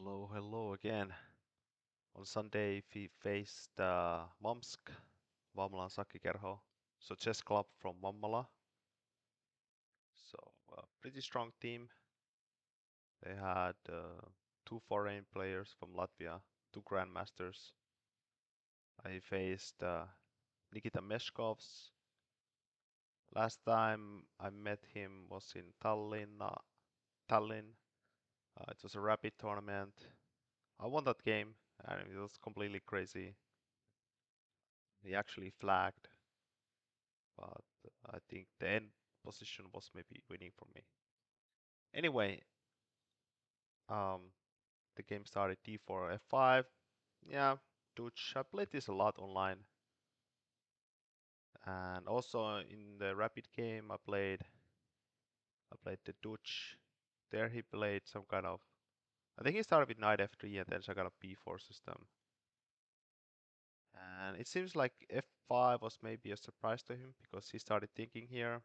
Hello, hello again. On Sunday we faced VammSK, Vammalan Sakkikerho, so chess club from Vammala. So pretty strong team. They had two foreign players from Latvia, two grandmasters. I faced Nikita Meshkovs. Last time I met him was in Tallinn. Tallinn. It was a rapid tournament. I won that game, and it was completely crazy. He actually flagged, but I think the end position was maybe winning for me. Anyway, um, the game started d4 f5. Yeah, TuTS. I played this a lot online, and also in the rapid game I played the TuTS. There he played some kind of. I think he started with knight f3 and then some kind of b4 system. And it seems like f5 was maybe a surprise to him because he started thinking here.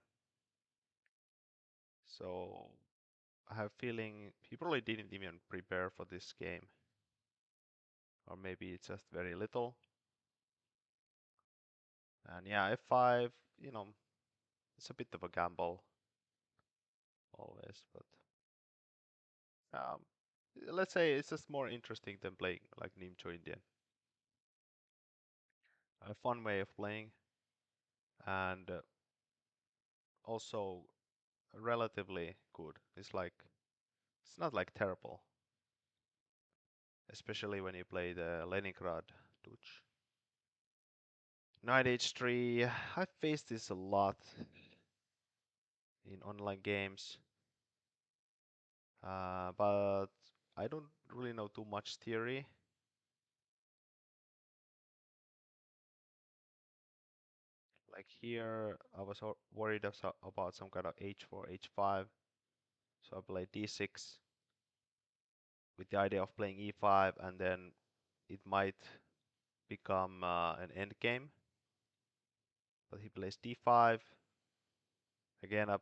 So I have a feeling he probably didn't even prepare for this game. Or maybe it's just very little. And yeah, f5, you know, it's a bit of a gamble always, but um, let's say it's just more interesting than playing like Nimcho Indian. A fun way of playing, and also relatively good. It's not like terrible, especially when you play the Leningrad Tuch. Knight h3, I've faced this a lot in online games. But I don't really know too much theory. Like here, I was worried about some kind of h4, h5, so I played d6 with the idea of playing e5, and then it might become an end game. But he plays d5. Again, I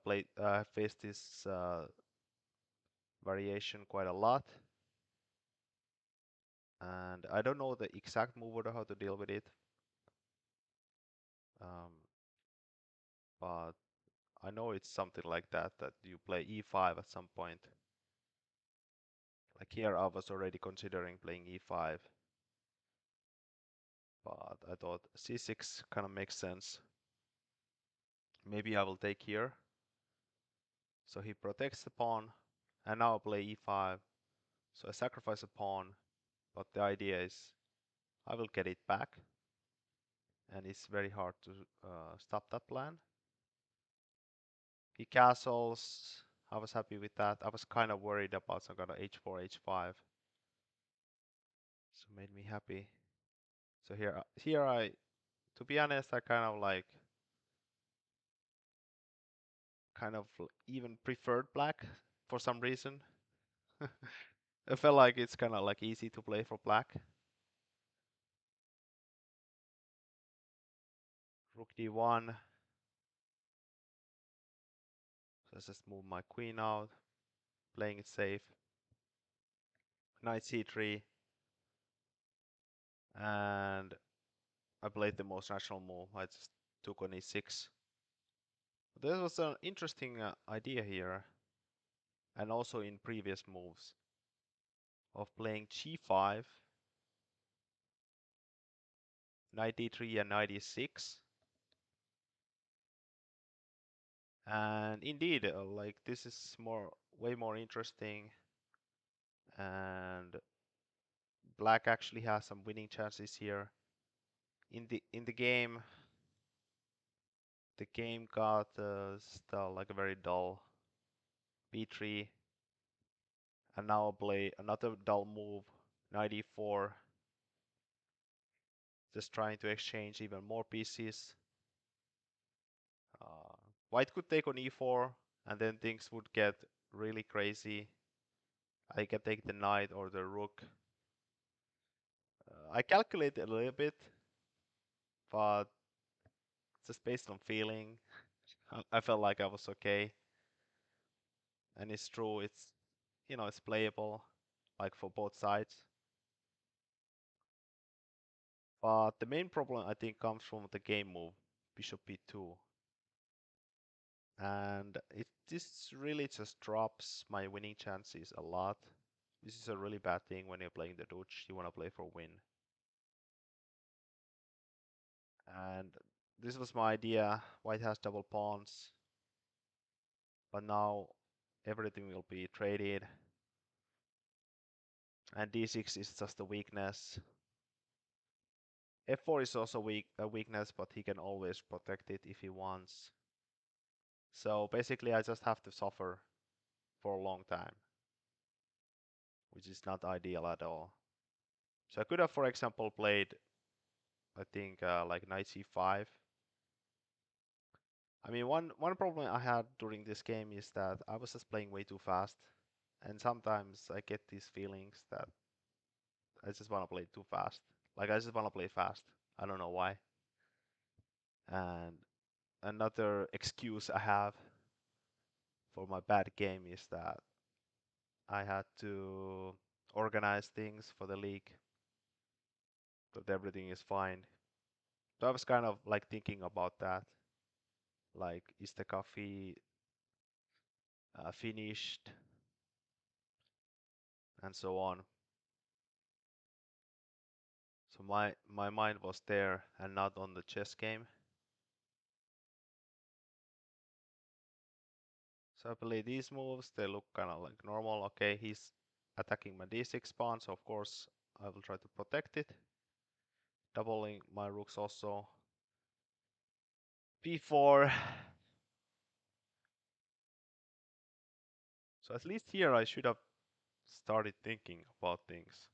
faced this variation quite a lot, and I don't know the exact move or how to deal with it. Um, but I know it's something like that you play e5 at some point. Like here, I was already considering playing e5, but I thought c6 kind of makes sense. Maybe I will take here. So he protects the pawn, and now I play e5. So I sacrifice a pawn, but the idea is I will get it back, and it's very hard to stop that plan. He castles. I was happy with that. I was kind of worried about some kind of h4, h5. So made me happy. So here to be honest, I kind of even preferred black for some reason. I felt like it's kind of like easy to play for black. Rook d1. So let's just move my queen out, playing it safe. Knight c3. And I played the most natural move. I just took on e6. There was an interesting idea here, and also in previous moves, of playing g5, knight d3 and knight e6. And indeed, like this is way more interesting, and black actually has some winning chances here. In the game, the game got still like a very dull b3, and now I'll play another dull move, knight e4, just trying to exchange even more pieces. Uh, White could take on e4, and then things would get really crazy. I can take the knight or the rook. I calculate a little bit, but just based on feeling, I felt like I was okay. And it's true, it's playable. like for both sides. But the main problem I think comes from the game move, bishop b2. And this really just drops my winning chances a lot. This is a really bad thing when you're playing the Dutch. You want to play for win. And this was my idea. White has double pawns. But now everything will be traded. And d6 is just a weakness. f4 is also a weakness, but he can always protect it if he wants. So basically I just have to suffer for a long time, which is not ideal at all. So I could have, for example, played, I think, like knight c5. I mean, one problem I had during this game is that I was just playing way too fast, and sometimes I get these feelings that I just want to play too fast. Like I just want to play fast. I don't know why. And another excuse I have for my bad game is that I had to organize things for the league, that everything is fine. So I was kind of like thinking about that. Like, is the coffee finished, and so on. So my mind was there and not on the chess game. So I play these moves. They look kind of like normal. Okay, he's attacking my d6 pawn, so of course I will try to protect it. Doubling my rooks also. b4. So at least here I should have started thinking about things.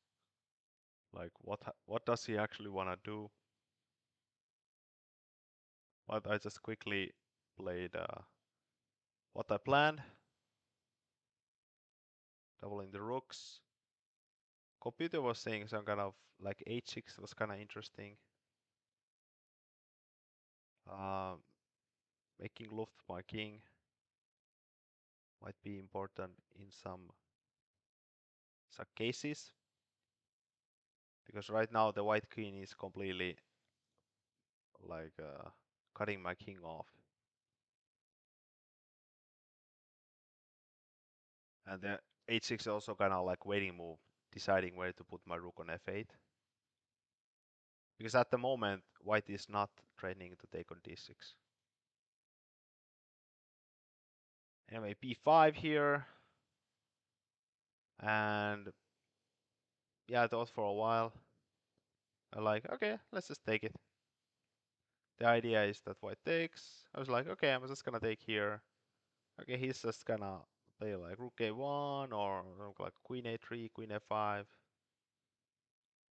Like what does he actually want to do? But I just quickly played what I planned. Doubling the rooks. Computer was saying some kind of like h6 was kind of interesting. Um, Making Luft my king might be important in some cases, because right now the white queen is completely like cutting my king off, and the h6 also kind of like waiting move, deciding where to put my rook on f8, because at the moment white is not threatening to take on d6. Anyway, b5 here, and yeah, I thought for a while, I like, okay, let's just take it. The idea is that white takes. I was like, okay, I'm just gonna take here. Okay, he's just gonna play like rook a1 or like queen a3, queen a5.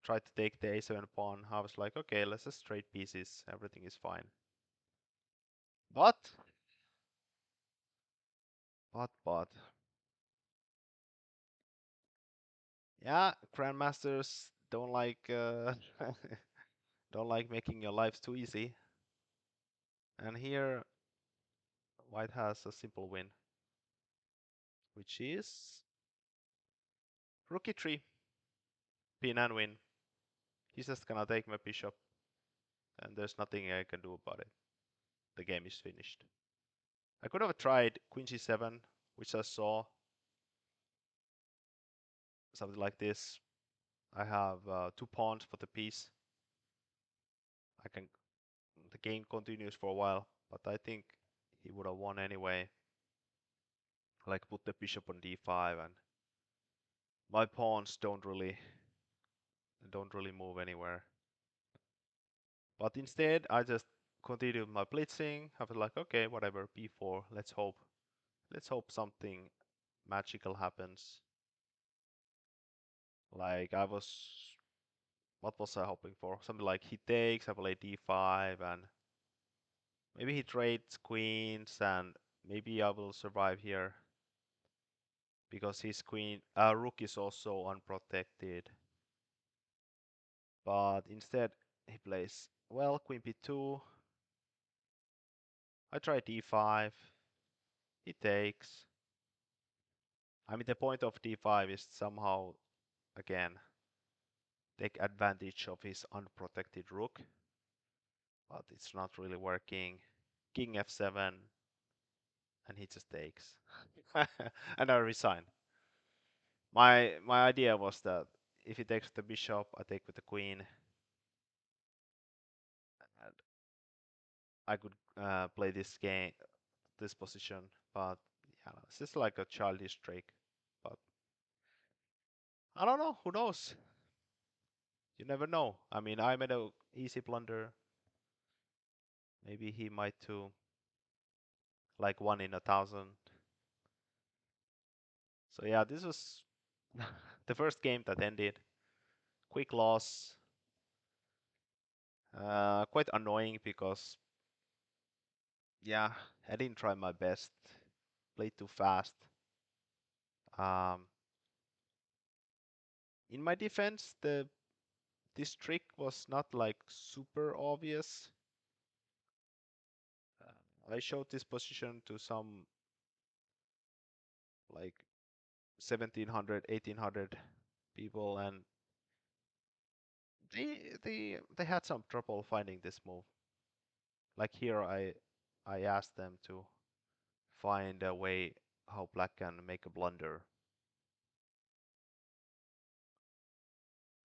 Try to take the a7 pawn. I was like, okay, let's just trade pieces. Everything is fine. But, but, yeah, grandmasters don't like don't like making your lives too easy. And here, white has a simple win, which is rook e3, pin and win. He's just gonna take my bishop, and there's nothing I can do about it. The game is finished. I could have tried queen c7, which I saw something like this. I have 2 pawns for the piece. I can the game continues for a while, but I think he would have won anyway. Like put the bishop on d5, and my pawns don't really move anywhere. But instead, I just continued my blitzing. I was like, okay, whatever, b4. Let's hope something magical happens. Like what was I hoping for? Something like he takes, I play d5, and maybe he trades queens, and maybe I will survive here because his rook is also unprotected. But instead, he plays, well, queen b2. I try d5. He takes. I mean, the point of d5 is somehow again take advantage of his unprotected rook, but it's not really working. King f7, and he just takes. And I resign. My idea was that if he takes the bishop, I take with the queen, and I could play this game, this position. But yeah, it's just like a childish trick. But I don't know. Who knows? You never know. I mean, I made a easy blunder. Maybe he might too. Like 1 in 1,000. So yeah, this was the first game that ended. Quick loss. Quite annoying because yeah, I didn't try my best. Played too fast. Um, in my defense, the this trick was not like super obvious. I showed this position to some like 1700, 1800 people, and they had some trouble finding this move. Like here, I asked them to find a way how black can make a blunder,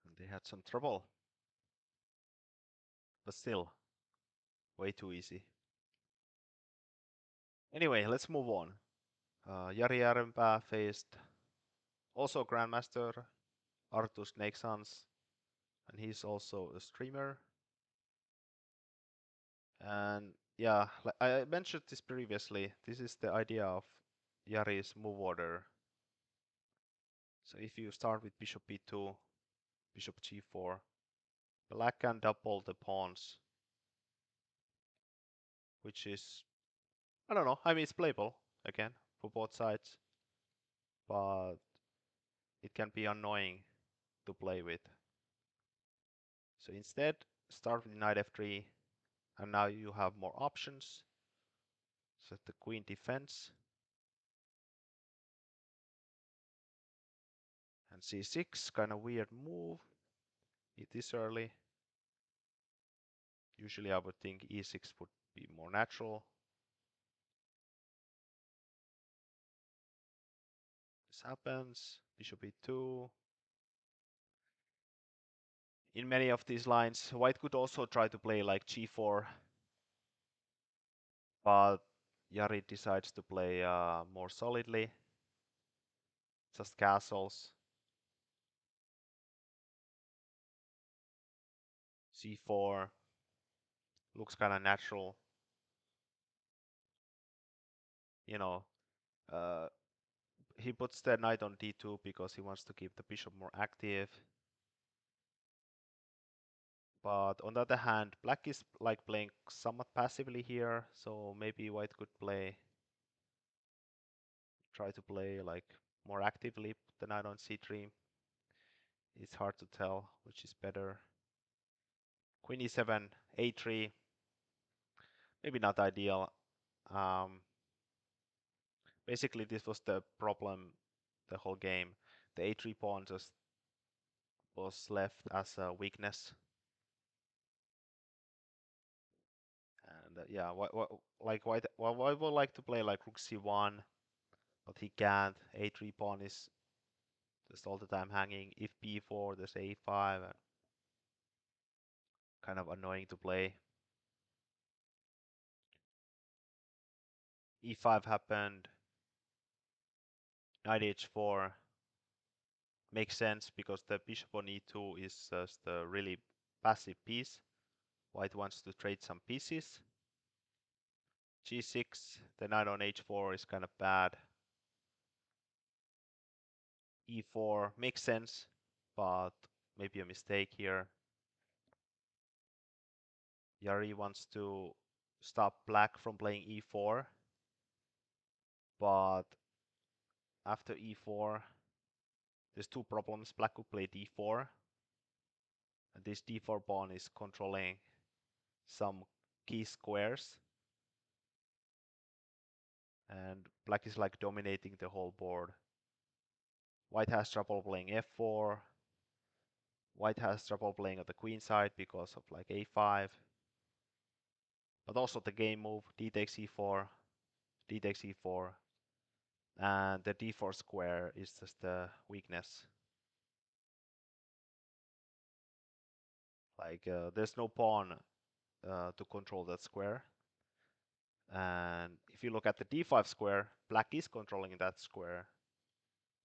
and they had some trouble. But still, way too easy. Anyway, let's move on. Jari Järvenpää faced also Grandmaster Arttu Snakesons, and he's also a streamer. And yeah, like I mentioned this previously, this is the idea of Jari's move order. So if you start with bishop b2, bishop g4, black can double the pawns, which is, I don't know, I mean it's playable, again, for both sides, but it can be annoying to play with. So instead, start with knight f3, and now you have more options. So the queen defends, and c6, kind of weird move. It is early. Usually I would think e6 would be more natural. This happens, bishop e2. In many of these lines, white could also try to play like g4, but Jari decides to play more solidly, just castles. c4 looks kind of natural. You know, uh, he puts the knight on d2 because he wants to keep the bishop more active. But on the other hand, black is like playing somewhat passively here, so maybe white could try to play like more actively, put the knight on c3. It's hard to tell which is better. Queen e7, a3, maybe not ideal. Basically, this was the problem the whole game. The a3 pawn just was left as a weakness. And yeah, like white would like to play like rook c1, but he can't. A3 pawn is just all the time hanging. If b4, there's a5, and kind of annoying to play. e5 happened. Knight h4 makes sense because the bishop on e2 is just a really passive piece. White wants to trade some pieces. g6, the knight on h4 is kind of bad. e4 makes sense, but maybe a mistake here. Jari wants to stop black from playing e4, but after e4, there's two problems. Black could play d4, and this d4 pawn is controlling some key squares, and black is like dominating the whole board. White has trouble playing f4, White has trouble playing on the queen side because of like a5. But also the game move, d takes e4, d takes e4, and the d4 square is just the weakness. Like there's no pawn to control that square. And if you look at the d5 square, black is controlling that square.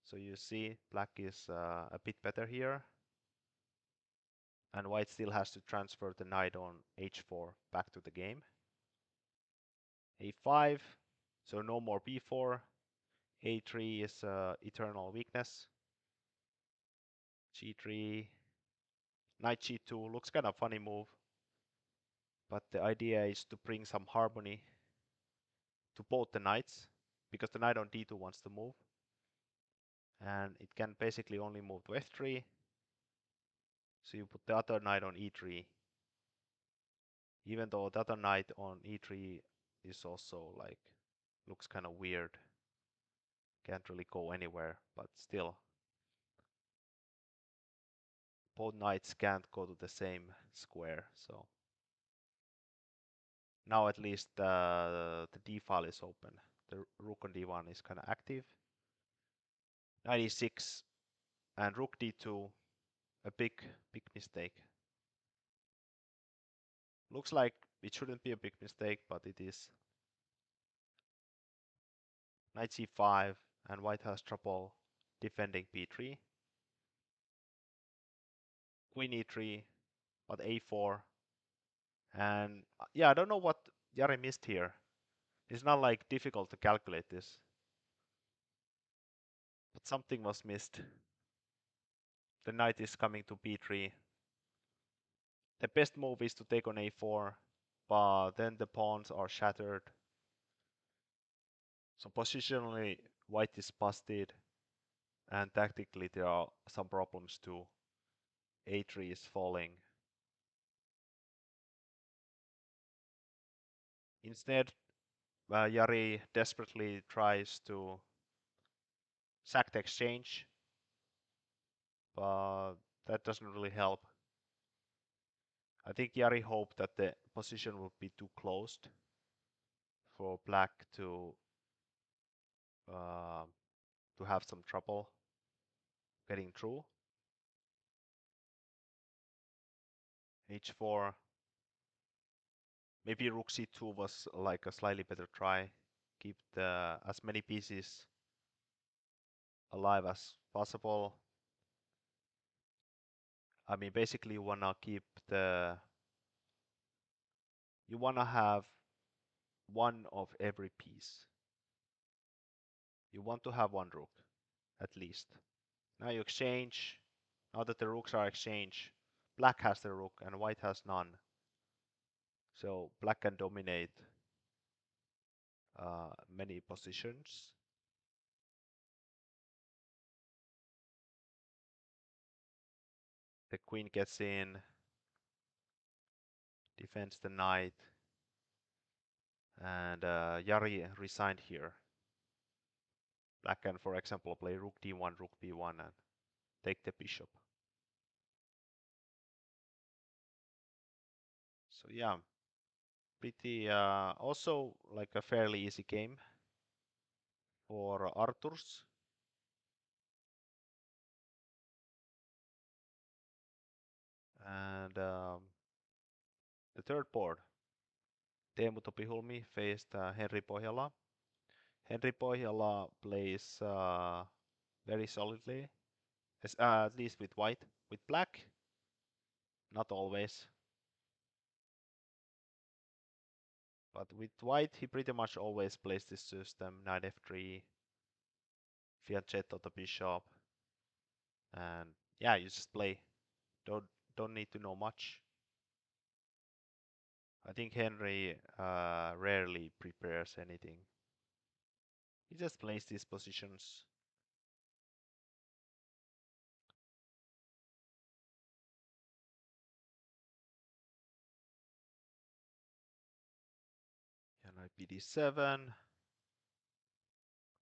So you see black is a bit better here. And white still has to transfer the knight on h4 back to the game. a5, so no more b4. a3 is eternal weakness. g3, knight g2 looks kind of funny move. But the idea is to bring some harmony to both the knights, because the knight on d2 wants to move. And it can basically only move to f3. So you put the other knight on e3. Even though the other knight on e3 is also like, looks kind of weird. Can't really go anywhere, but still. Both knights can't go to the same square, so. Now at least the d file is open. The rook on d1 is kind of active. Knight e6 and rook d2, a big mistake. Looks like it shouldn't be a big mistake, but it is. Knight c5, and white has trouble defending b3. Queen e3, but a4. And yeah, I don't know what Jari missed here. It's not like difficult to calculate this. But something was missed. The knight is coming to b3. The best move is to take on a4, but then the pawns are shattered. So positionally, white is busted, and tactically there are some problems too. a3 is falling. Instead, Jari desperately tries to sack the exchange, but that doesn't really help. I think Jari hoped that the position would be too closed for black uh, to have some trouble getting through. h4. Maybe rook c2 was like a slightly better try. Keep as many pieces alive as possible. I mean, basically you wanna keep you wanna have one of every piece. You want to have one rook, at least. Now you exchange. Now that the rooks are exchanged, black has the rook and white has none. So black can dominate many positions. The queen gets in, defends the knight, and Jari resigned here. Black can, for example, play rook d1, rook b1, and take the bishop. So yeah, pretty also like a fairly easy game for Arturs. And the third board, Teemu Topihulmi faced Henri Pohjola. Henri Pohjola plays very solidly, at least with white. With black, not always. But with white, he pretty much always plays this system, knight f3, fianchetto the bishop, and yeah, you just play. Don't need to know much. I think Henry rarely prepares anything. He just plays these positions. Yeah, knight bd7.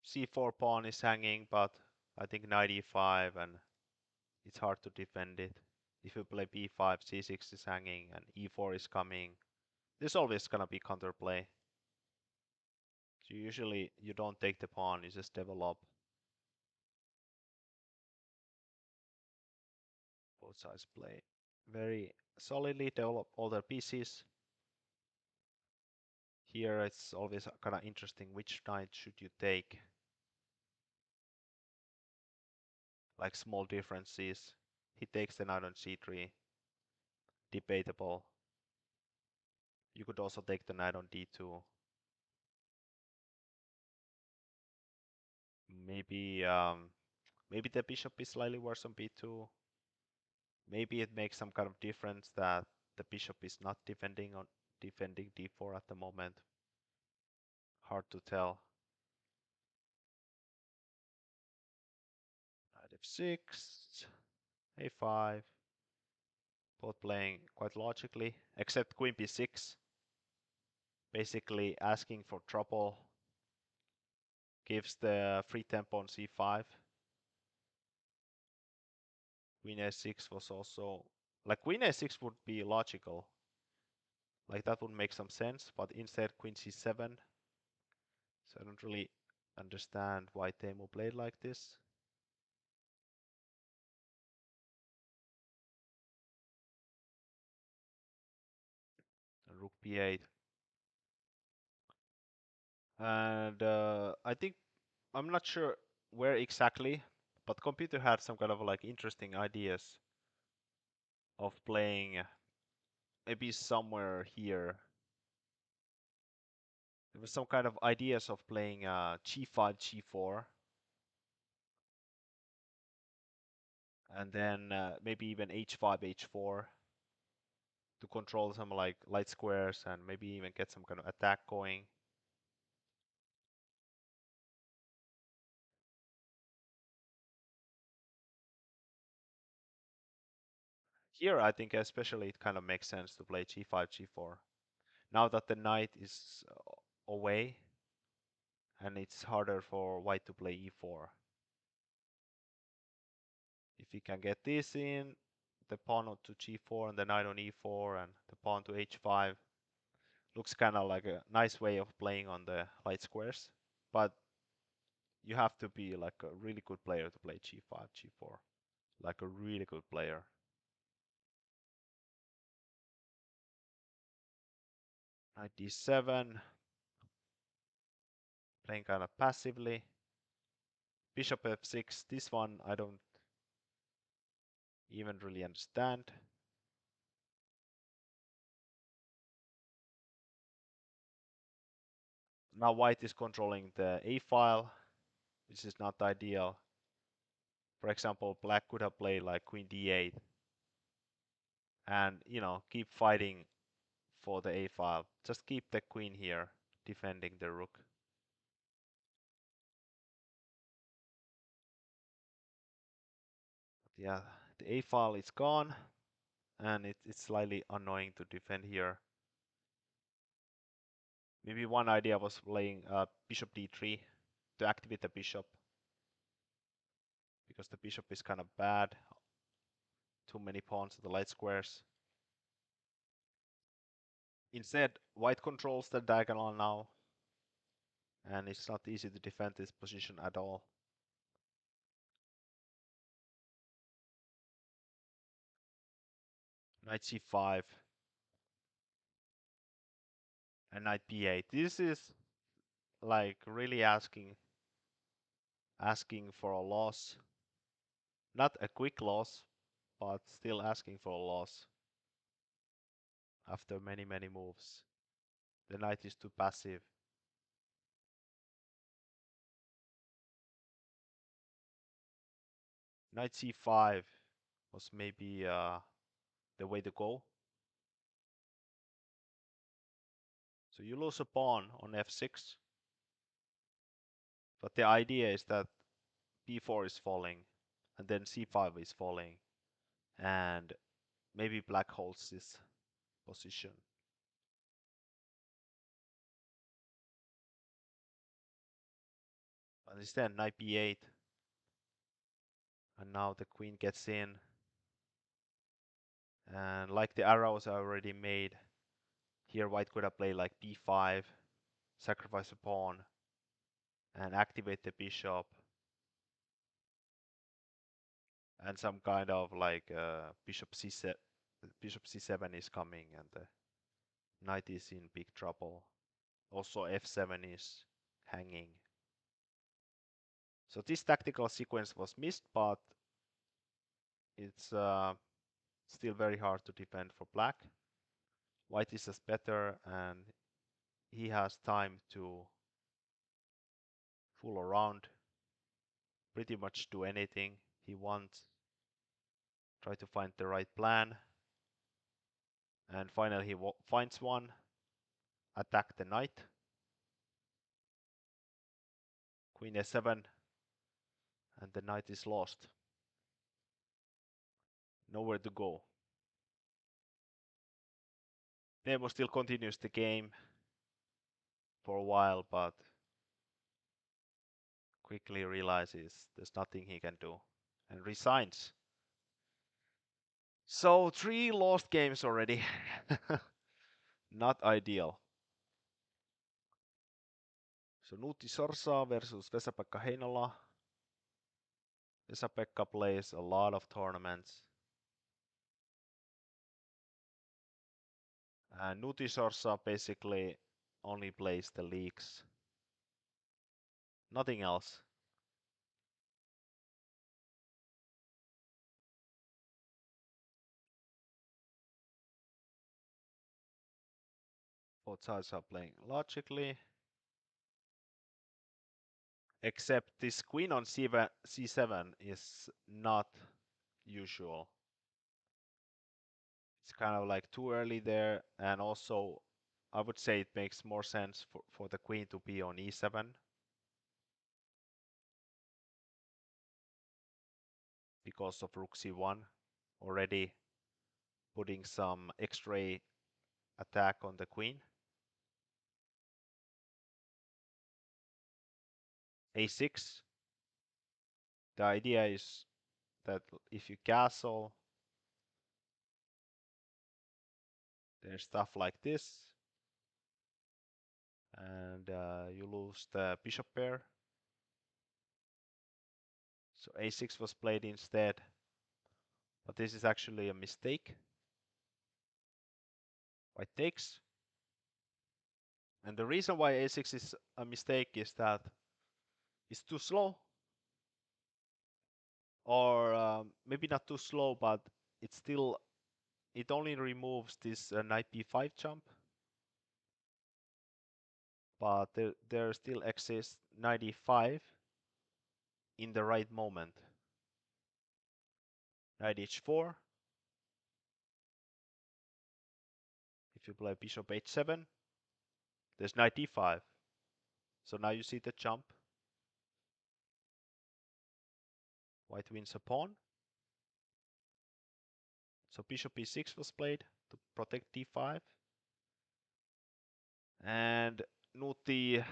c4 pawn is hanging, but I think knight e5, and it's hard to defend it. If you play b5, c6 is hanging, and e4 is coming, there's always gonna be counterplay. So usually you don't take the pawn, you just develop. Both sides play very solidly, develop all their pieces. Here it's always kind of interesting which knight should you take. Like small differences. He takes the knight on c3. Debatable. You could also take the knight on d2. Maybe maybe the bishop is slightly worse on b2. Maybe it makes some kind of difference that the bishop is not defending d4 at the moment. Hard to tell. Knight f6, a5. Both playing quite logically, except queen b6. Basically asking for trouble. Gives the free tempo on c5. Queen a6 was also... Like queen a6 would be logical. Like that would make some sense, but instead queen c7. So I don't really understand why Teemu played like this. Rook b8. And I think, I'm not sure where exactly, but computer had some kind of like interesting ideas of playing maybe somewhere here. There was some kind of ideas of playing g5, g4. And then maybe even h5, h4 to control some like light squares and maybe even get some kind of attack going. Here I think especially it kind of makes sense to play g5, g4. Now that the knight is away and it's harder for white to play e4. If he can get this in, the pawn to g4 and the knight on e4 and the pawn to h5, looks kind of like a nice way of playing on the light squares. But you have to be like a really good player to play g5, g4. Like a really good player. Knight d7, playing kind of passively. Bishop f6, this one I don't even really understand. Now white is controlling the a file, which is not ideal. For example, black could have played like queen d8 and, you know, keep fighting for the a file. Just keep the queen here, defending the rook. But yeah, the a file is gone, and it's slightly annoying to defend here. Maybe one idea was playing bishop d3 to activate the bishop, because the bishop is kind of bad. Too many pawns at the light squares. Instead, white controls the diagonal now, and it's not easy to defend this position at all. Knight c5 and knight b8. This is like really asking for a loss. Not a quick loss, but still asking for a loss after many, many moves. The knight is too passive. Knight c5 was maybe the way to go. So you lose a pawn on f6. But the idea is that b4 is falling, and then c5 is falling, and maybe black holds this position. But instead, knight b8, and now the queen gets in. And like the arrows I already made, here white could have played like b5, sacrifice a pawn, and activate the bishop, and some kind of like bishop c7 is coming, and the knight is in big trouble. Also f7 is hanging. So this tactical sequence was missed, but it's still very hard to defend for black. White is just better, and he has time to fool around, pretty much do anything he wants, try to find the right plan, and finally he finds one, attack the knight, queen a7, and the knight is lost. Nowhere to go. Nemo still continues the game for a while, but quickly realizes there's nothing he can do and resigns. So 3 lost games already. Not ideal. So Nuutti Sorsa versus Vesa-Pekka Heinola. Vesa-Pekka plays a lot of tournaments. And Nuutti Sorsa basically only plays the leagues. Nothing else. Both sides are playing logically. Except this queen on c7 is not usual. It's kind of like too early there, and also I would say it makes more sense for the queen to be on e7 because of rook c1 already putting some x-ray attack on the queen. a6. The idea is that if you castle, there's stuff like this, and you lose the bishop pair. So a6 was played instead, but this is actually a mistake. White takes. And the reason why a6 is a mistake is that it's too slow, or maybe not too slow, but it only removes this knight b5 jump, but there still exists knight e5 in the right moment. Knight h4. If you play bishop h7, there's knight e5. So now you see the jump. White wins a pawn. So bishop e6 was played to protect d5. And Nuutti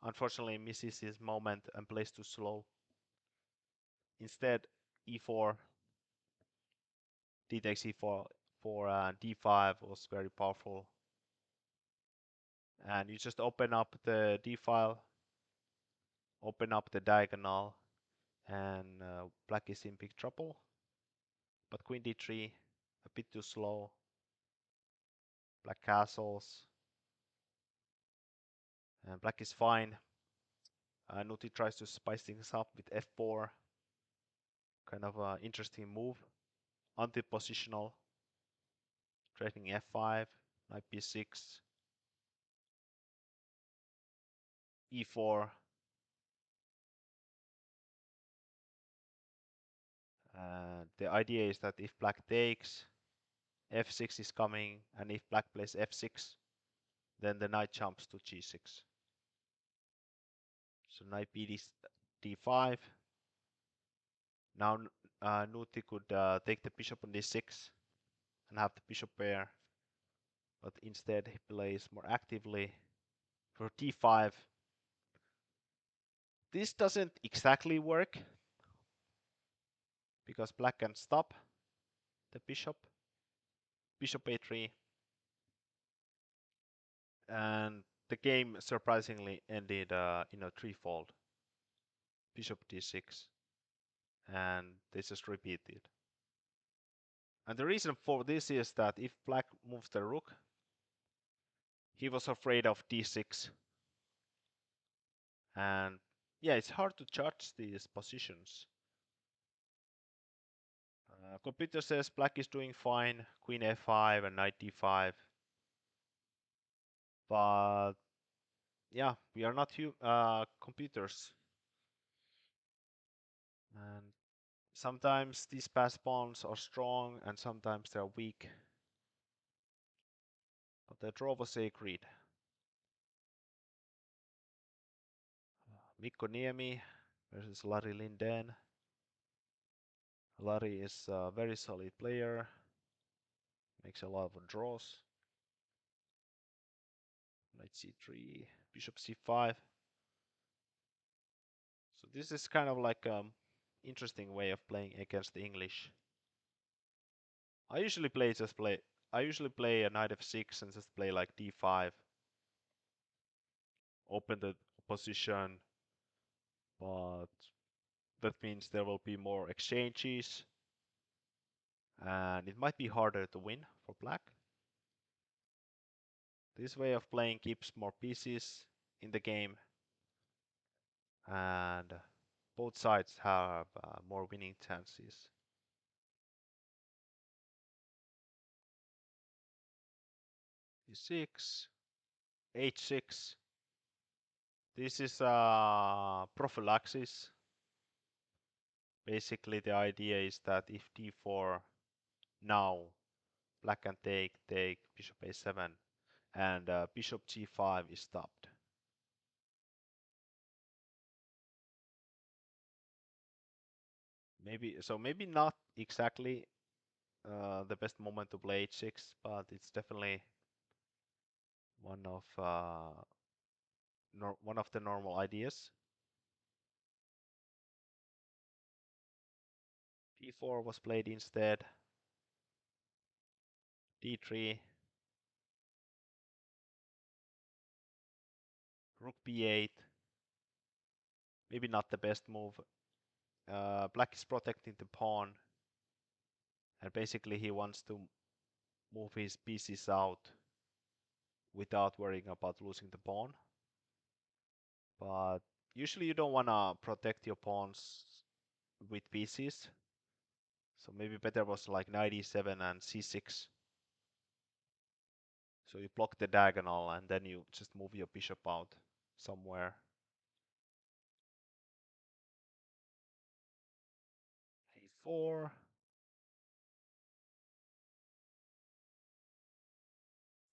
unfortunately misses his moment and plays too slow. Instead, e4, d takes e4 for d5 was very powerful. And you just open up the d file, open up the diagonal, and black is in big trouble. But queen d3, a bit too slow. Black castles, and black is fine. Nuutti tries to spice things up with f4, kind of an interesting move, anti-positional, threatening f5, knight b6, e4. The idea is that if black takes, f6 is coming, and if black plays f6, then the knight jumps to g6. So knight d5. Now Nuutti could take the bishop on d6 and have the bishop pair, but instead he plays more actively for d5. This doesn't exactly work because black can stop the bishop, bishop a3, and the game surprisingly ended in a threefold. Bishop d6, and they just repeated. And the reason for this is that if black moves the rook, he was afraid of d6. And yeah, it's hard to judge these positions. Computer says black is doing fine, queen f5 and knight d5. But yeah, we are not computers. And sometimes these passed pawns are strong and sometimes they're weak. But the draw was agreed. Mikko Niemi versus Larry Linden. Larry is a very solid player. Makes a lot of draws. Knight c3, bishop c5. So this is kind of like interesting way of playing against the English. I usually play a knight f6 and just play like d5. Open the position, but that means there will be more exchanges and it might be harder to win for black. This way of playing keeps more pieces in the game and both sides have more winning chances. e6, h6. This is prophylaxis. Basically, the idea is that if d4 now, black can take bishop a7, and bishop g5 is stopped. Maybe not exactly the best moment to play h6, but it's definitely one of one of the normal ideas. d4 was played instead. d3, rook b8. Maybe not the best move. Black is protecting the pawn, and basically he wants to move his pieces out without worrying about losing the pawn. But usually you don't want to protect your pawns with pieces. So maybe better was like knight e7 and c6. So you block the diagonal and then you just move your bishop out somewhere. a4.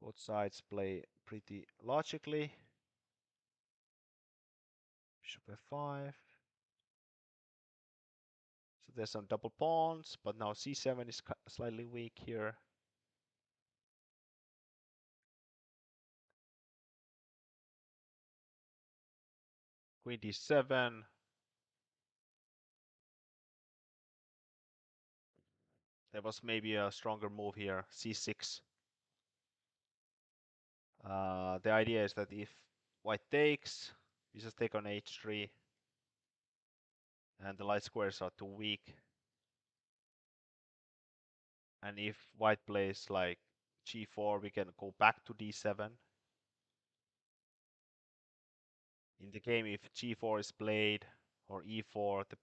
Both sides play pretty logically. Bishop f5. So there's some double pawns, but now c7 is slightly weak here. Queen d7. There was maybe a stronger move here, c6. The idea is that if white takes, we just take on h3, and the light squares are too weak. And if white plays like g4, we can go back to d7. In the game, if g4 is played or e4, the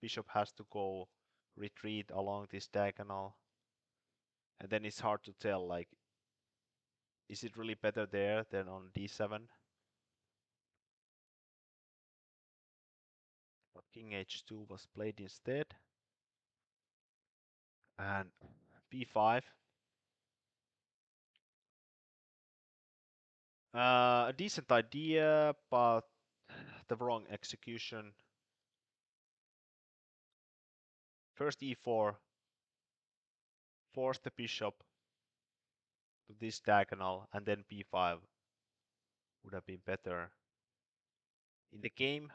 bishop has to go retreat along this diagonal. And then it's hard to tell, like, is it really better there than on d7? But king h2 was played instead. And b5. A decent idea, but the wrong execution. First e4, force the bishop to this diagonal, and then b5 would have been better. In the game,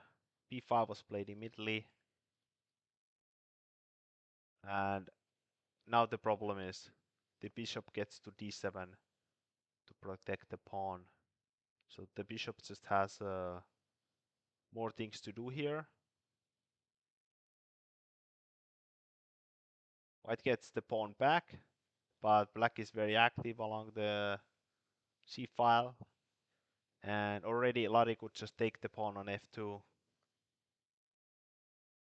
b5 was played immediately, and now the problem is the bishop gets to d7 to protect the pawn. So the bishop just has more things to do here. White gets the pawn back, but black is very active along the c file. And already Lari could just take the pawn on f2.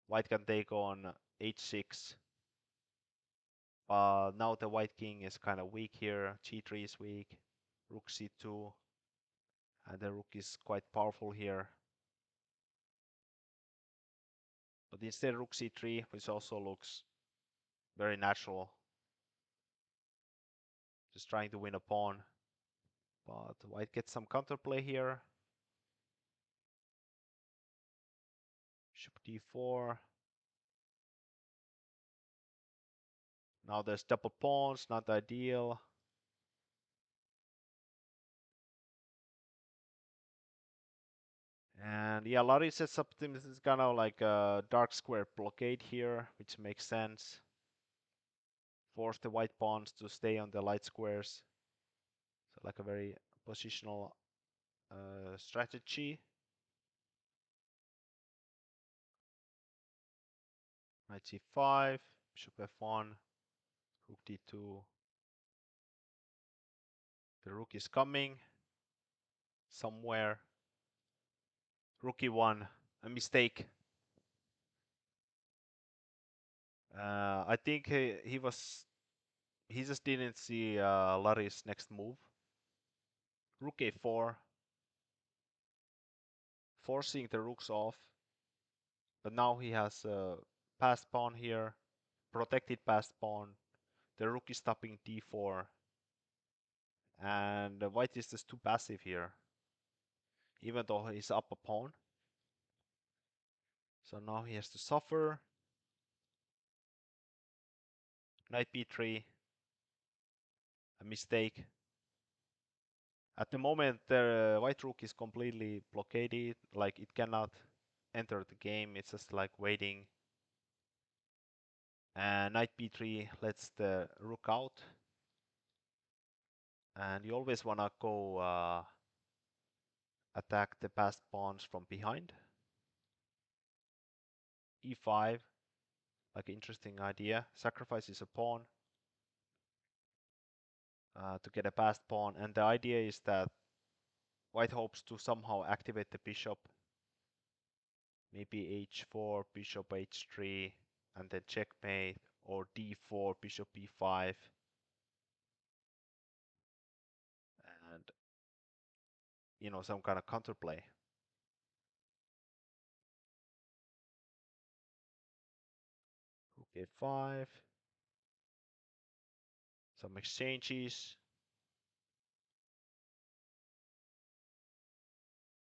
White can take on h6. Now the white king is kind of weak here. g3 is weak. Rook c2. And the rook is quite powerful here. But instead rook c3, which also looks very natural. Just trying to win a pawn. But white gets some counterplay here. Bishop d4. Now there's double pawns, not ideal. And yeah, Lari says something. This is kind of like a dark square blockade here, which makes sense. Force the white pawns to stay on the light squares. So like a very positional strategy. Knight c5, bishop f1, rook d2. The rook is coming somewhere. Rook e1, a mistake. I think he just didn't see Lari's next move. Rook a4, forcing the rooks off. But now he has a passed pawn here, protected passed pawn. The rook is stopping d4. And white is just too passive here, even though he's up a pawn. So now he has to suffer. Knight b3, a mistake. At the moment, the white rook is completely blockaded, like it cannot enter the game. It's just like waiting. And knight b3 lets the rook out. And you always want to go attack the passed pawns from behind. e5, like interesting idea. Sacrifices a pawn to get a passed pawn. And the idea is that white hopes to somehow activate the bishop. Maybe h4, bishop h3, and then checkmate, or d4, bishop b5. And, you know, some kind of counterplay. Rook a5. Some exchanges.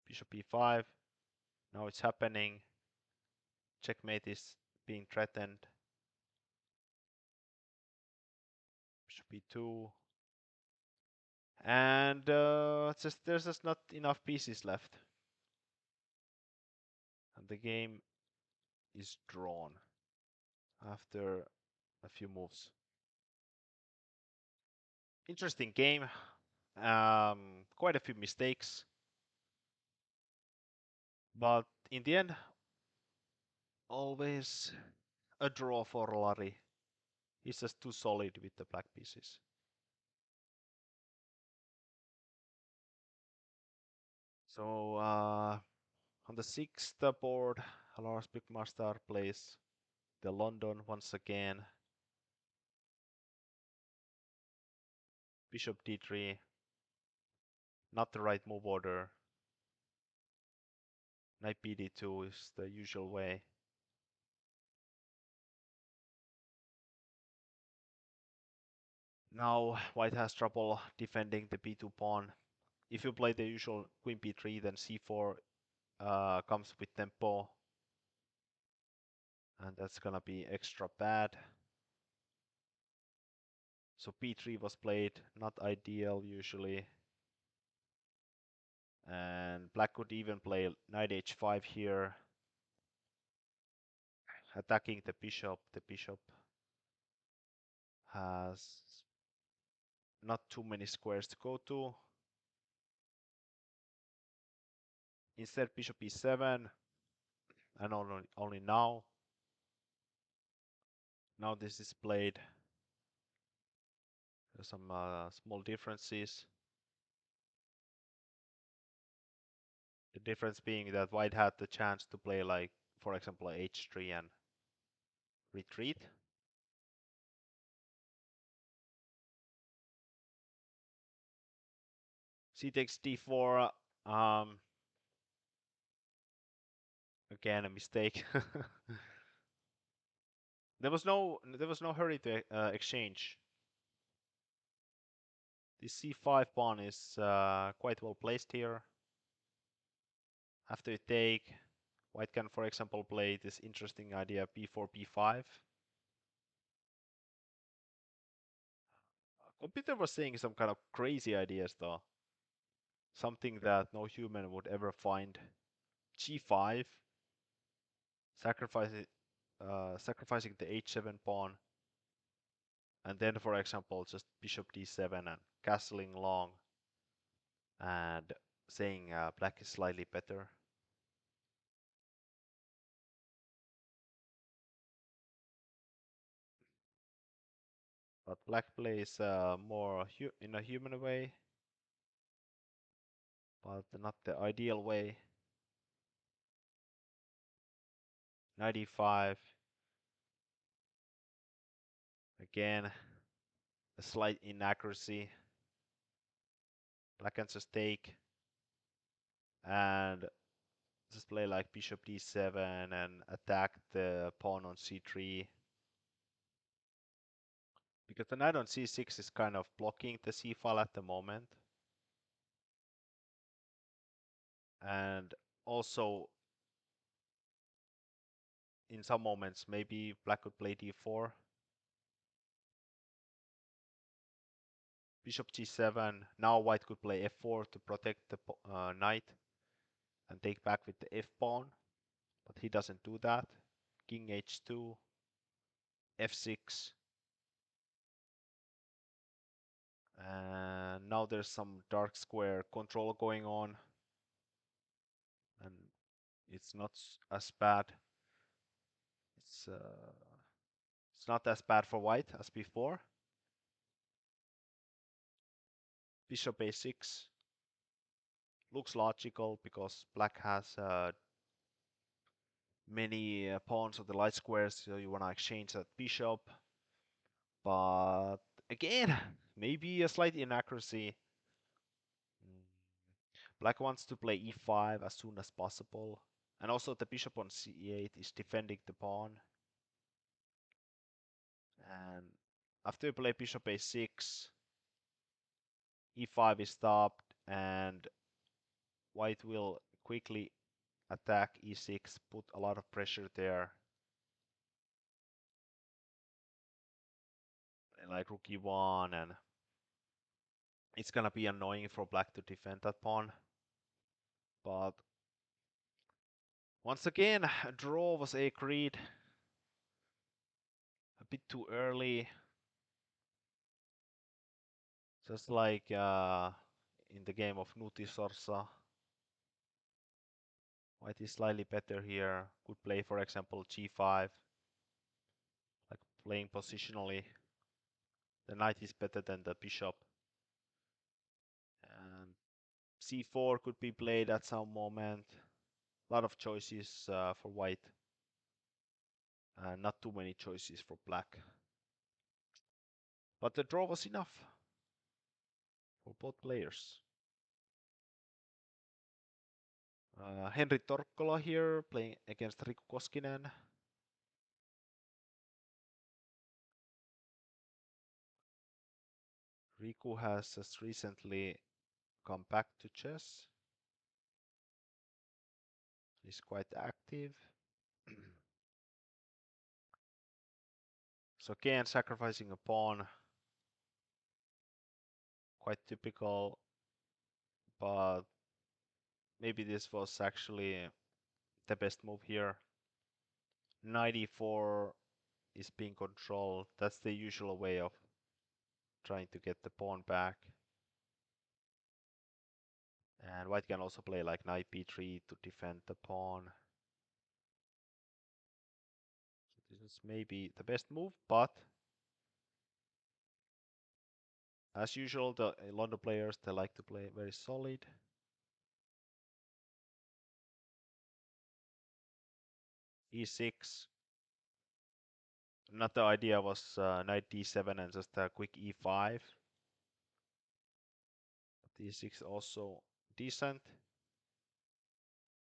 Bishop e5. Now it's happening. Checkmate is being threatened. Bishop e2. And there's just not enough pieces left. And the game is drawn after a few moves. Interesting game. Quite a few mistakes. But in the end, always a draw for Lari. He's just too solid with the black pieces. So on the sixth board, Lars Byggmaster plays the London once again. Bishop d3, not the right move order. Knight bd2 is the usual way. Now white has trouble defending the b2 pawn. If you play the usual queen b3, then c4 comes with tempo. And that's gonna be extra bad. So b3 was played, not ideal usually. And black could even play knight h5 here, attacking the bishop. The bishop has not too many squares to go to. Instead, bishop e7, and only now. Now this is played. There's some small differences. The difference being that white had the chance to play like, for example, h3 and retreat. C takes d4. Again, a mistake. There was no hurry to exchange. The c5 pawn is quite well placed here. After you take, white can, for example, play this interesting idea b4, b5. Computer was saying some kind of crazy ideas though. Something that no human would ever find. g5, sacrificing the h7 pawn, and then, for example, just bishop d7 and castling long, and saying black is slightly better. But black plays more in a human way, but not the ideal way. Knight e5. Again, a slight inaccuracy. Black can just take and just play like bishop d7 and attack the pawn on c3. Because the knight on c6 is kind of blocking the c file at the moment. And also, in some moments, maybe black could play d4. Bishop g7. Now white could play f4 to protect the knight and take back with the f pawn. But he doesn't do that. King h2. f6. And now there's some dark square control going on. And it's not as bad. It's not as bad for white as before. Bishop a6 looks logical because black has many pawns of the light squares, so you want to exchange that bishop. But again, maybe a slight inaccuracy. Black wants to play e5 as soon as possible. And also the bishop on c8 is defending the pawn. And after you play bishop a6, e5 is stopped, and white will quickly attack e6, put a lot of pressure there. And like rook e1, and it's gonna be annoying for black to defend that pawn. But once again, a draw was agreed. A bit too early. Just like in the game of nooo. White is slightly better here. Could play, for example, g5. Like playing positionally. The knight is better than the bishop. And c4 could be played at some moment. A lot of choices for white. Not too many choices for black. But the draw was enough for both players. Henri Torkkola here playing against Riku Koskinen. Riku has just recently come back to chess. He's quite active. So again, sacrificing a pawn. Quite typical, but maybe this was actually the best move here. 94 is being controlled. That's the usual way of trying to get the pawn back. And white can also play like knight b3 to defend the pawn. So this is maybe the best move, but as usual, the London players, they like to play very solid. E6. Another idea was knight d7 and just a quick e5. But e6 also decent.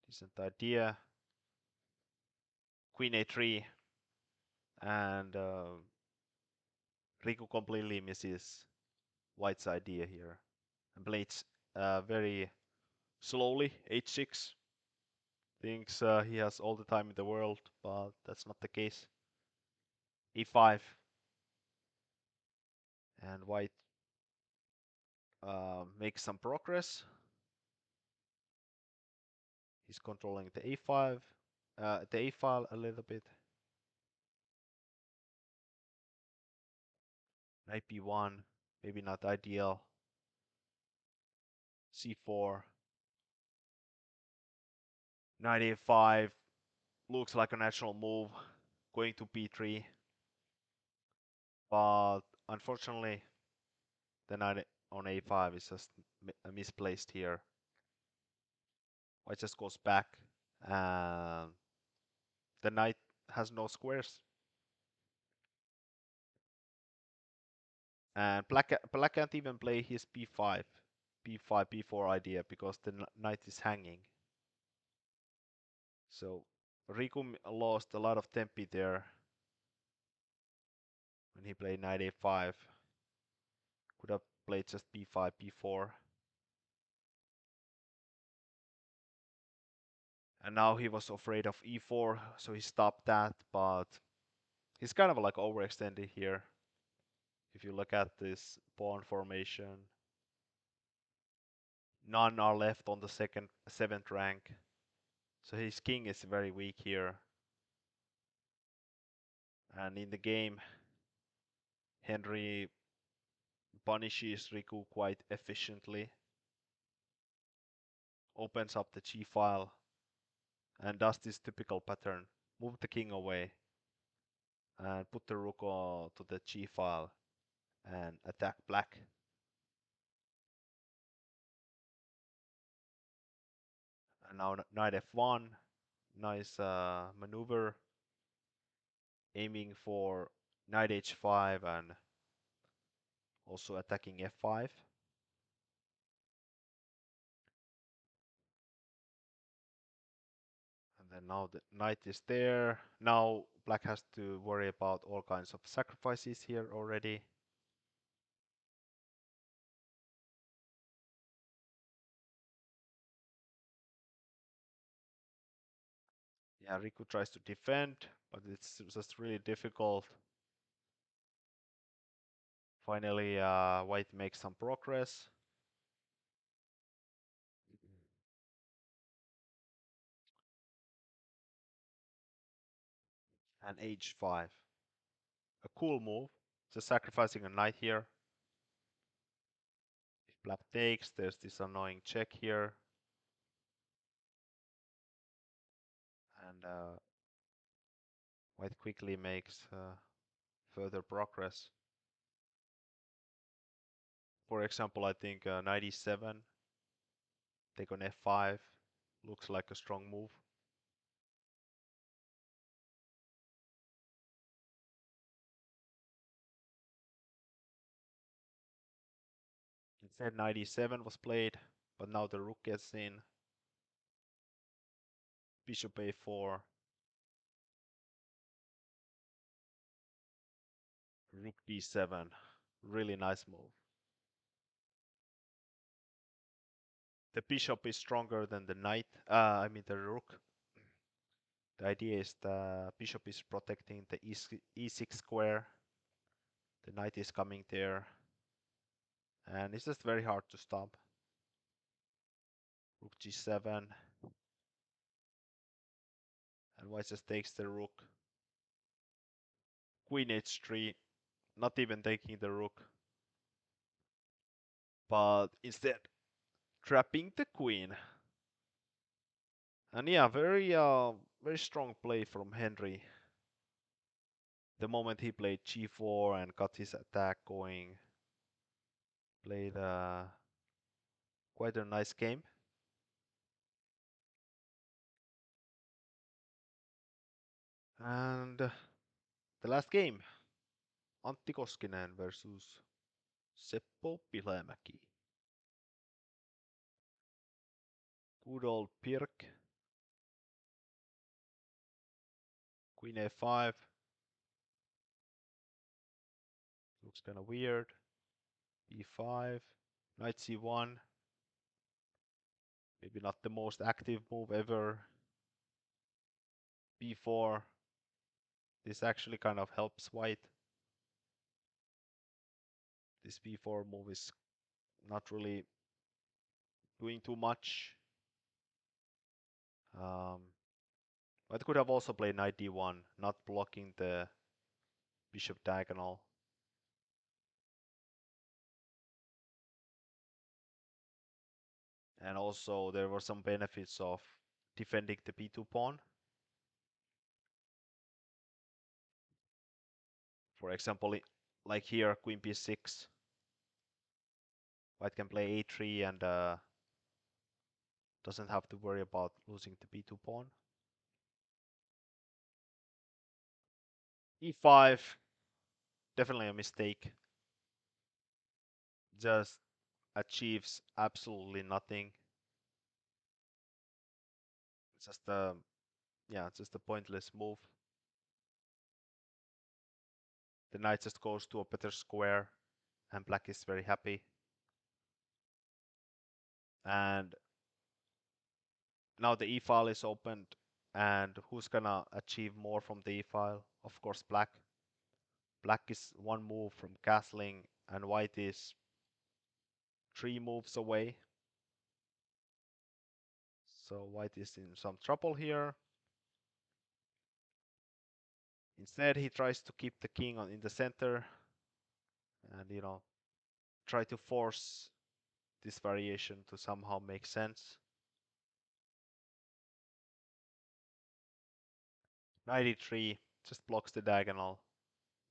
Decent idea. Queen a3. And Riku completely misses white's idea here. And plays very slowly, h6. Thinks he has all the time in the world, but that's not the case. e5. And white makes some progress. He's controlling the a5, the a file a little bit. Knight b1, maybe not ideal. c4. Knight a5 looks like a natural move. Going to b3. But unfortunately, the knight on a5 is just misplaced here. White just goes back. And the knight has no squares. And black can't even play his b5, b4 idea because the knight is hanging. So Riku lost a lot of tempi there when he played knight a5. Could have played just b5, b4. And now he was afraid of e4, so he stopped that, but he's kind of like overextended here. If you look at this pawn formation, none are left on the seventh rank. So his king is very weak here. And in the game, Henry punishes Riku quite efficiently. Opens up the g file and does this typical pattern. Move the king away and put the rook to the g file and attack black. And now knight f1, nice maneuver, aiming for knight h5 and also attacking f5. And then now the knight is there. Now black has to worry about all kinds of sacrifices here already. Yeah, Riku tries to defend, but it's just really difficult. Finally, white makes some progress. And h5. A cool move. Just sacrificing a knight here. If black takes, there's this annoying check here. And white quickly makes further progress. For example, I think knight e7, take on f5, looks like a strong move. Instead, knight e7 was played, but now the rook gets in. Bishop a4. Rook d7. Really nice move. The bishop is stronger than the knight, I mean the rook. The idea is the bishop is protecting the e6 square. The knight is coming there. And it's just very hard to stop. Rook g7. And white just takes the rook. Queen h3. Not even taking the rook. but instead trapping the queen. And yeah, very strong play from Henry. The moment he played g4 and got his attack going, played quite a nice game. And the last game, Antti Koskinen versus Seppo Pilemäki. Good old Pirk. Queen a5. Looks kind of weird. b5. Knight c1. Maybe not the most active move ever. b4. This actually kind of helps white. This b4 move is not really doing too much. White could have also played knight d1, not blocking the bishop diagonal. And also there were some benefits of defending the b2 pawn. For example, like here, queen b6. White can play a3 and doesn't have to worry about losing the b2 pawn. e5, definitely a mistake. Just achieves absolutely nothing. It's just a just a pointless move. The knight just goes to a better square, and black is very happy. And now the e-file is opened, and who's gonna achieve more from the e-file? Of course, black. Black is one move from castling, and white is 3 moves away. So white is in some trouble here. Instead, he tries to keep the king in the center, and try to force this variation to somehow make sense. 93 just blocks the diagonal,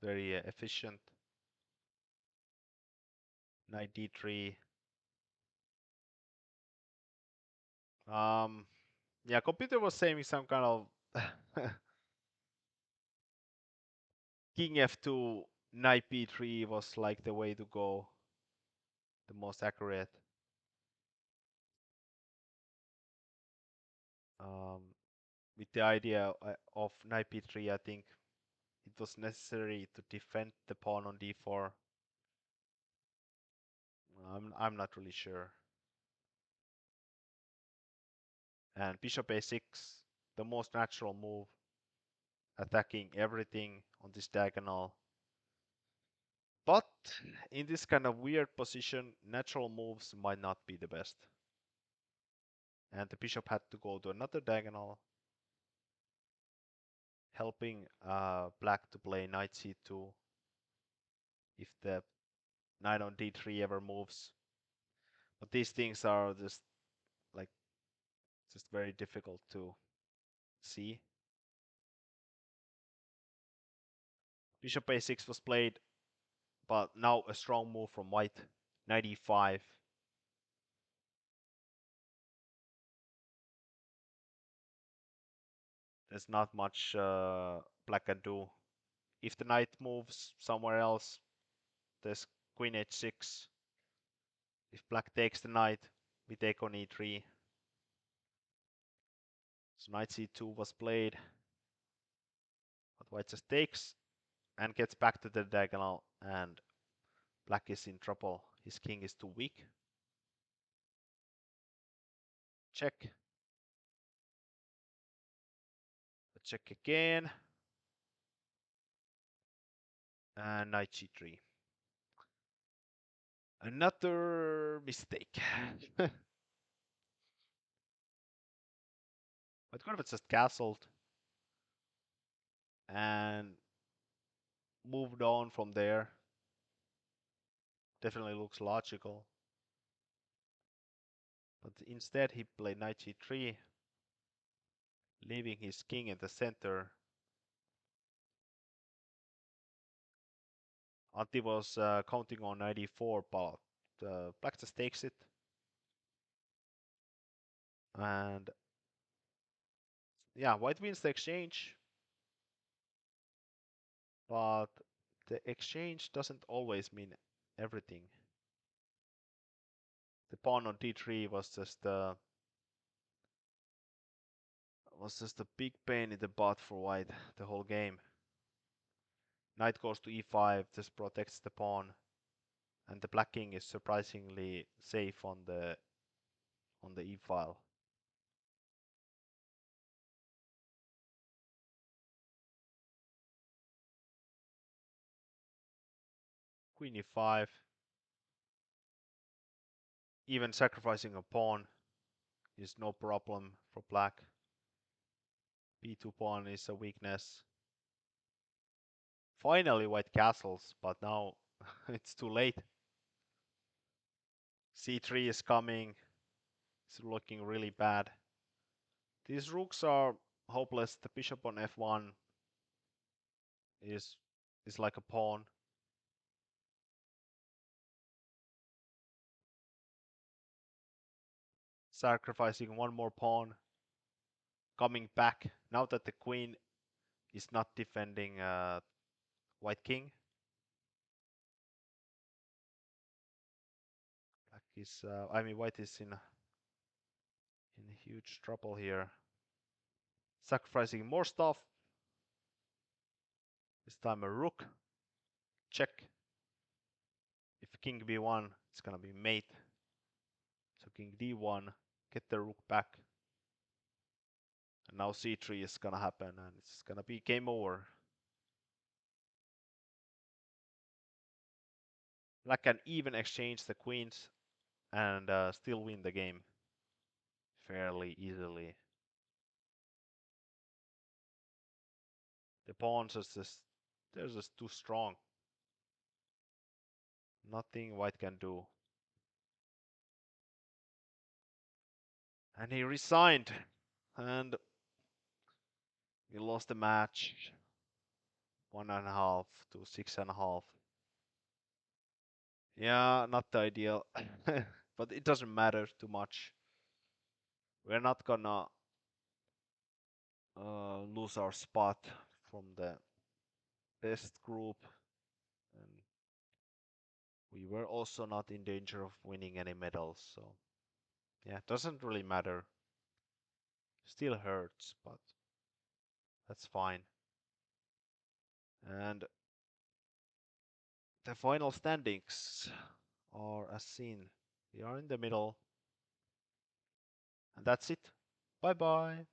very efficient. Knight d3. Yeah, computer was saying some kind of king f2, knight b3 was like the way to go, the most accurate. With the idea of knight b3, I think it was necessary to defend the pawn on d4. I'm not really sure. And bishop a6, the most natural move, attacking everything on this diagonal. But in this kind of weird position, natural moves might not be the best. And the bishop had to go to another diagonal, helping black to play knight c2 if the knight on d3 ever moves. But these things are just like very difficult to see. Bishop a6 was played, but now a strong move from white. Knight e5. There's not much black can do. If the knight moves somewhere else, there's queen h6. If black takes the knight, we take on e3. So knight c2 was played, but white just takes and gets back to the diagonal, and black is in trouble. His king is too weak. Check. Check again. And knight g3. Another mistake. But could have just castled and moved on from there. Definitely looks logical. But instead he played knight g3, leaving his king in the center. Antti was counting on knight e4, but black just takes it. And yeah, white wins the exchange. But the exchange doesn't always mean everything. The pawn on d3 was just a big pain in the butt for white the whole game. Knight goes to e5, this protects the pawn, and the black king is surprisingly safe on the e file. Queen e5, even sacrificing a pawn is no problem for black. b2 pawn is a weakness. Finally white castles, but now it's too late. c3 is coming. It's looking really bad. These rooks are hopeless. The bishop on f1 is like a pawn. Sacrificing one more pawn. Coming back now that the queen is not defending white king. Black is, white is in huge trouble here. Sacrificing more stuff. This time a rook. Check. If king b1, it's gonna be mate. So king d1, get the rook back. And now c3 is gonna happen, and it's gonna be game over. Black can even exchange the queens and still win the game fairly easily. The pawns are just, they're just too strong. Nothing white can do. And he resigned, and we lost the match 1.5 to 6.5. Yeah, not the ideal, but it doesn't matter too much. We're not gonna lose our spot from the best group, and we were also not in danger of winning any medals, so yeah, it doesn't really matter. Still hurts, but that's fine. And the final standings are as seen. We are in the middle, and that's it. Bye bye.